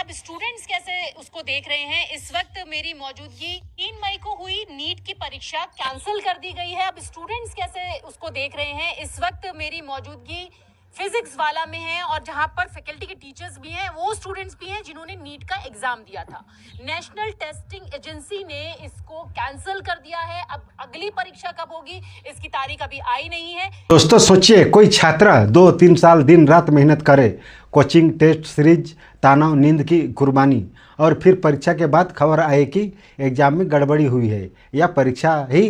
अब स्टूडेंट्स कैसे उसको देख रहे हैं। इस वक्त मेरी मौजूदगी 3 मई को हुई नीट की परीक्षा कैंसिल कर दी गई है। अब स्टूडेंट्स कैसे उसको देख रहे हैं। इस वक्त मेरी मौजूदगी फिजिक्स वाला में है और जहां पर फैकल्टी के टीचर्स भी हैं, वो स्टूडेंट्स भी हैं जिन्होंने नीट का एग्जाम दिया था। नेशनल टेस्टिंग एजेंसी ने इसको कैंसिल कर दिया है। अब अगली परीक्षा कब होगी इसकी तारीख अभी आई नहीं है। दोस्तों सोचिए, कोई छात्रा 2-3 साल दिन रात मेहनत करे, कोचिंग, टेस्ट सीरीज, तनाव, नींद की कुर्बानी, और फिर परीक्षा के बाद खबर आए कि एग्जाम में गड़बड़ी हुई है या परीक्षा ही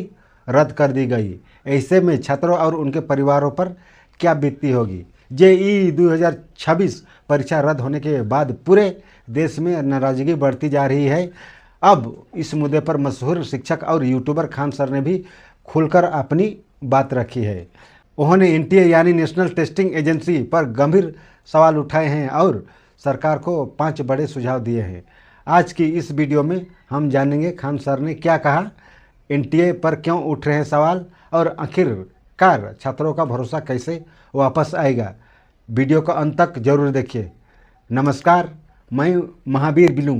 रद्द कर दी गई। ऐसे में छात्रों और उनके परिवारों पर क्या बीतती होगी। जेईई 2026 परीक्षा रद्द होने के बाद पूरे देश में नाराजगी बढ़ती जा रही है। अब इस मुद्दे पर मशहूर शिक्षक और यूट्यूबर खान सर ने भी खुलकर अपनी बात रखी है। उन्होंने एनटीए यानी नेशनल टेस्टिंग एजेंसी पर गंभीर सवाल उठाए हैं और सरकार को 5 बड़े सुझाव दिए हैं। आज की इस वीडियो में हम जानेंगे खान सर ने क्या कहा, एनटीए पर क्यों उठ रहे हैं सवाल, और आखिरकार छात्रों का भरोसा कैसे वापस आएगा। वीडियो को अंत तक जरूर देखिए। नमस्कार, मैं महावीर बिलू।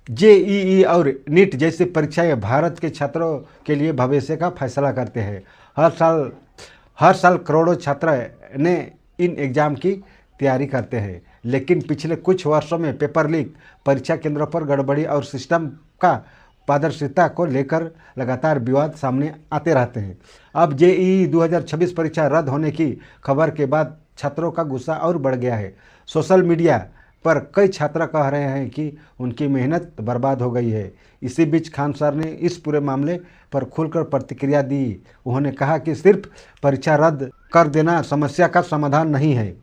जेईई और नीट जैसी परीक्षाएं भारत के छात्रों के लिए भविष्य का फैसला करते हैं। हर साल करोड़ों छात्र ने इन एग्ज़ाम की तैयारी करते हैं, लेकिन पिछले कुछ वर्षों में पेपर लीक, परीक्षा केंद्रों पर गड़बड़ी और सिस्टम का पारदर्शिता को लेकर लगातार विवाद सामने आते रहते हैं। अब जेईई 2026 परीक्षा रद्द होने की खबर के बाद छात्रों का गुस्सा और बढ़ गया है। सोशल मीडिया पर कई छात्र कह रहे हैं कि उनकी मेहनत बर्बाद हो गई है। इसी बीच खान सर ने इस पूरे मामले पर खुलकर प्रतिक्रिया दी। उन्होंने कहा कि सिर्फ परीक्षा रद्द कर देना समस्या का समाधान नहीं है,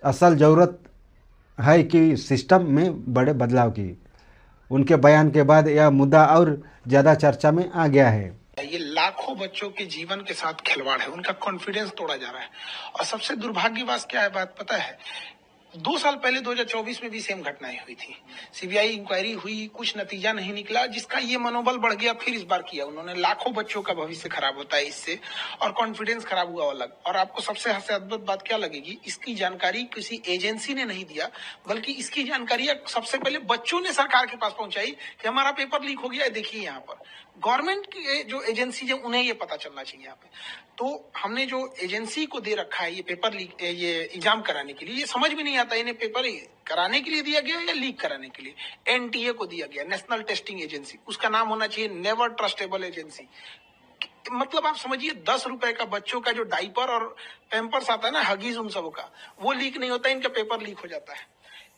असल ज़रूरत है कि सिस्टम में बड़े बदलाव की। उनके बयान के बाद यह मुद्दा और ज़्यादा चर्चा में आ गया है। ये लाखों बच्चों के जीवन के साथ खिलवाड़ है, उनका कॉन्फिडेंस तोड़ा जा रहा है। और सबसे दुर्भाग्य बात क्या है, बात पता है, 2 साल पहले 2024 में भी सेम घटनाएं हुई थी। सीबीआई इंक्वायरी हुई, कुछ नतीजा नहीं निकला, जिसका ये मनोबल बढ़ गया। फिर इस बार किया उन्होंने। लाखों बच्चों का भविष्य खराब होता है इससे, और कॉन्फिडेंस खराब हुआ अलग। और आपको सबसे अद्भुत बात क्या लगेगी, इसकी जानकारी किसी एजेंसी ने नहीं दिया, बल्कि इसकी जानकारी सबसे पहले बच्चों ने सरकार के पास पहुंचाई कि हमारा पेपर लीक हो गया है, देखिए यहाँ पर। गवर्नमेंट की जो एजेंसी है उन्हें ये पता चलना चाहिए यहाँ पे। तो हमने जो एजेंसी को दे रखा है ये पेपर लीक, ये एग्जाम कराने के लिए, ये समझ में नहीं आता इन्हें पेपर कराने के लिए दिया गया या लीक कराने के लिए। एनटीए को दिया गया, नेशनल टेस्टिंग एजेंसी। उसका नाम होना चाहिए नेवर ट्रस्टेबल एजेंसी। मतलब आप समझिए, 10 रुपए का बच्चों का जो डाइपर और पैम्पर्स आता है ना, हगीज उन सबों का, वो लीक नहीं होता, इनका पेपर लीक हो जाता है।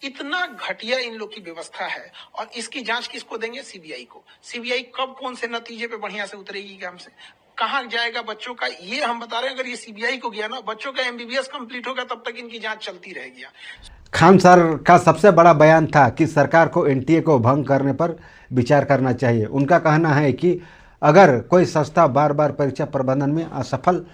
इतना घटिया इन लोग की व्यवस्था है। और इसकी जांच किसको देंगे? सीबीआई को। सीबीआई कब कौन से नतीजे पे बढ़िया से उतरेगी, काम से कहाँ जाएगा बच्चों का, ये हम बता रहे हैं। अगर ये सीबीआई को गया ना, बच्चों का एमबीबीएस कंप्लीट होगा, तब तक इनकी जांच चलती रहेगी। खान सर का सबसे बड़ा बयान था कि सरकार को एनटीए को भंग करने पर विचार करना चाहिए। उनका कहना है कि अगर कोई संस्था बार बार परीक्षा प्रबंधन में असफल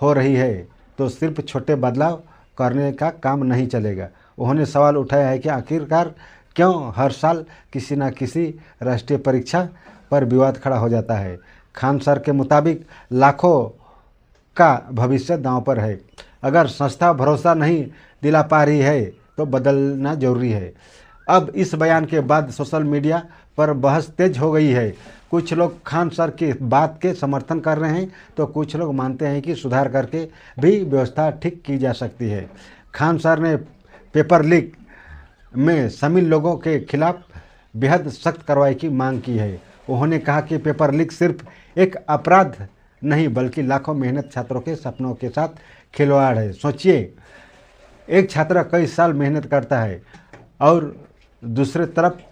हो रही है तो सिर्फ छोटे बदलाव करने का काम नहीं चलेगा। उन्होंने सवाल उठाया है कि आखिरकार क्यों हर साल किसी न किसी राष्ट्रीय परीक्षा पर विवाद खड़ा हो जाता है। खान सर के मुताबिक लाखों का भविष्य दांव पर है। अगर संस्था भरोसा नहीं दिला पा रही है तो बदलना जरूरी है। अब इस बयान के बाद सोशल मीडिया पर बहस तेज हो गई है। कुछ लोग खान सर की बात के समर्थन कर रहे हैं तो कुछ लोग मानते हैं कि सुधार करके भी व्यवस्था ठीक की जा सकती है। खान सर ने पेपर लीक में शामिल लोगों के खिलाफ बेहद सख्त कार्रवाई की मांग की है। उन्होंने कहा कि पेपर लीक सिर्फ एक अपराध नहीं बल्कि लाखों मेहनत छात्रों के सपनों के साथ खिलवाड़ है। सोचिए, एक छात्र कई साल मेहनत करता है और दूसरे तरफ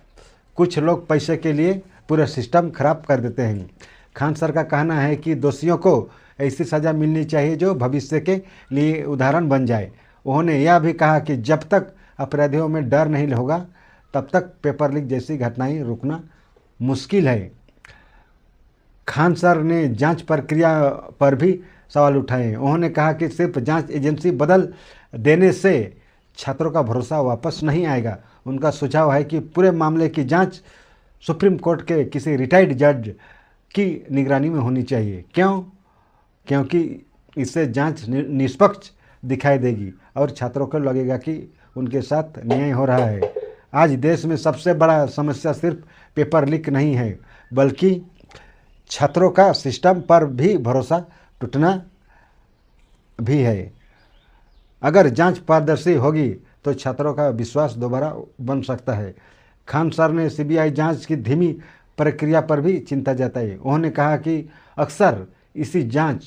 कुछ लोग पैसे के लिए पूरा सिस्टम खराब कर देते हैं। खान सर का कहना है कि दोषियों को ऐसी सज़ा मिलनी चाहिए जो भविष्य के लिए उदाहरण बन जाए। उन्होंने यह भी कहा कि जब तक अपराधियों में डर नहीं होगा तब तक पेपर लीक जैसी घटनाएं रुकना मुश्किल है। खान सर ने जांच प्रक्रिया पर भी सवाल उठाए। उन्होंने कहा कि सिर्फ जांच एजेंसी बदल देने से छात्रों का भरोसा वापस नहीं आएगा। उनका सुझाव है कि पूरे मामले की जांच सुप्रीम कोर्ट के किसी रिटायर्ड जज की निगरानी में होनी चाहिए। क्योंकि इससे जांच निष्पक्ष दिखाई देगी और छात्रों को लगेगा कि उनके साथ न्याय हो रहा है। आज देश में सबसे बड़ा समस्या सिर्फ पेपर लीक नहीं है, बल्कि छात्रों का सिस्टम पर भी भरोसा टूटना भी है। अगर जांच पारदर्शी होगी तो छात्रों का विश्वास दोबारा बन सकता है। खान सर ने सीबीआई जांच की धीमी प्रक्रिया पर भी चिंता जताई। उन्होंने कहा कि अक्सर इसी जांच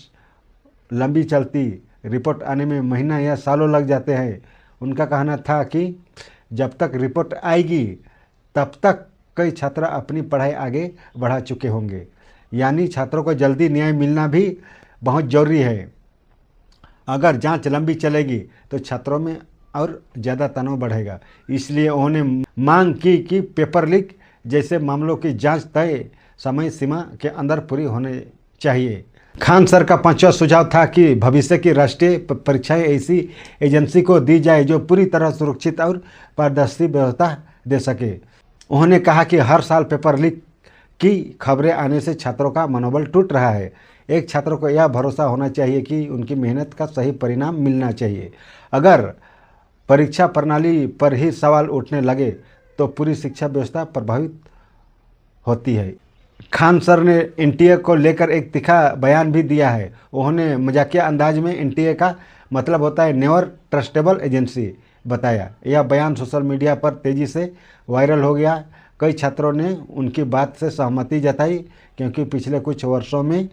लंबी चलती, रिपोर्ट आने में महीना या सालों लग जाते हैं। उनका कहना था कि जब तक रिपोर्ट आएगी तब तक कई छात्र अपनी पढ़ाई आगे बढ़ा चुके होंगे। यानी छात्रों को जल्दी न्याय मिलना भी बहुत ज़रूरी है। अगर जांच लंबी चलेगी तो छात्रों में और ज़्यादा तनाव बढ़ेगा। इसलिए उन्होंने मांग की कि पेपर लीक जैसे मामलों की जांच तय समय सीमा के अंदर पूरी होनी चाहिए। खान सर का पांचवा सुझाव था कि भविष्य की राष्ट्रीय परीक्षाएं ऐसी एजेंसी को दी जाए जो पूरी तरह सुरक्षित और पारदर्शी व्यवस्था दे सके। उन्होंने कहा कि हर साल पेपर लीक की खबरें आने से छात्रों का मनोबल टूट रहा है। एक छात्र को यह भरोसा होना चाहिए कि उनकी मेहनत का सही परिणाम मिलना चाहिए। अगर परीक्षा प्रणाली पर ही सवाल उठने लगे तो पूरी शिक्षा व्यवस्था प्रभावित होती है। खान सर ने एनटीए को लेकर एक तीखा बयान भी दिया है। उन्होंने मजाकिया अंदाज में एनटीए का मतलब होता है नेवर ट्रस्टेबल एजेंसी बताया। यह बयान सोशल मीडिया पर तेज़ी से वायरल हो गया। कई छात्रों ने उनकी बात से सहमति जताई, क्योंकि पिछले कुछ वर्षों में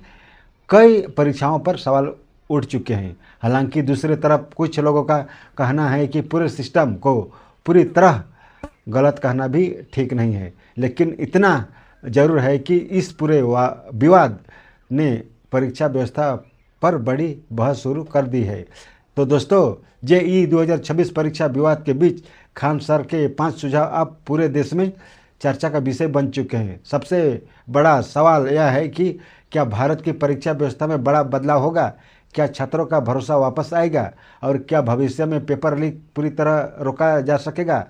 कई परीक्षाओं पर सवाल उठ चुके हैं। हालांकि दूसरी तरफ कुछ लोगों का कहना है कि पूरे सिस्टम को पूरी तरह गलत कहना भी ठीक नहीं है, लेकिन इतना ज़रूर है कि इस पूरे विवाद ने परीक्षा व्यवस्था पर बड़ी बहस शुरू कर दी है। तो दोस्तों, जेईई 2026 परीक्षा विवाद के बीच खान सर के 5 सुझाव अब पूरे देश में चर्चा का विषय बन चुके हैं। सबसे बड़ा सवाल यह है कि क्या भारत की परीक्षा व्यवस्था में बड़ा बदलाव होगा? क्या छात्रों का भरोसा वापस आएगा? और क्या भविष्य में पेपर लीक पूरी तरह रोका जा सकेगा?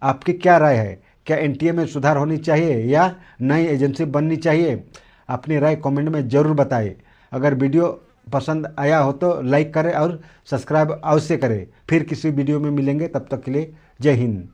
आपकी क्या राय है? क्या एनटीए में सुधार होनी चाहिए या नई एजेंसी बननी चाहिए? अपनी राय कमेंट में ज़रूर बताएं। अगर वीडियो पसंद आया हो तो लाइक करें और सब्सक्राइब अवश्य करें। फिर किसी वीडियो में मिलेंगे, तब तक के लिए जय हिंद।